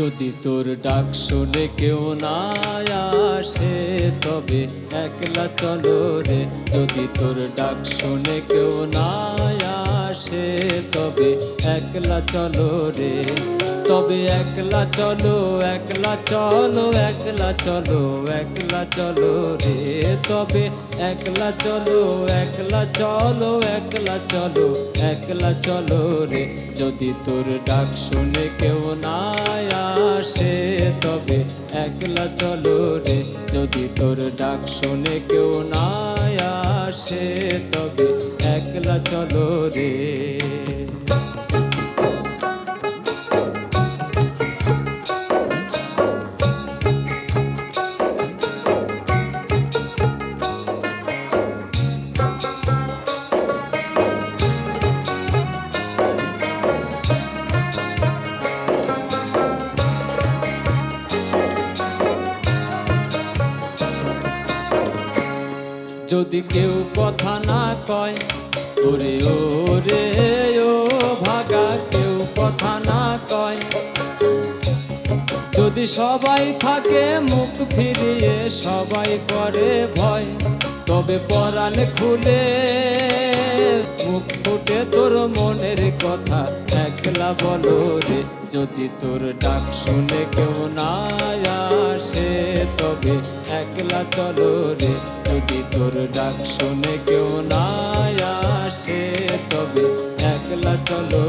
যদি তোর ডাক শুনে কেউ না আসে তবে একলা চলো রে। যদি তোর ডাক শুনে কেউ না আসে তবে একলা চলো রে। তবে একলা চলো, একলা চলো, একলা চলো, একলা চলো রে। তবে একলা চলো, একলা চলো, একলা চলো, একলা চলো রে। যদি তোর ডাক শুনে কেউ না আসে তবে একলা চলো রে। যদি তোর ডাক শুনে কেউ না আসে তবে একলা চলো রে। যদি কেউ কথা না কয় ওরে ওরে ও ভাগা, কেউ কথা না কয়। যদি সবাই থাকে মুখ ফিরিয়ে, সবাই করে ভয়, তবে পরাণ খুলে মুখ ফুটে তোর মনের কথা একলা বলো রে। যদি তোর ডাক শুনে কেউ না আসে তবে একলা চলো রে। যদি তোর ডাক শুনে কেউ না আসে তবে একলা চলো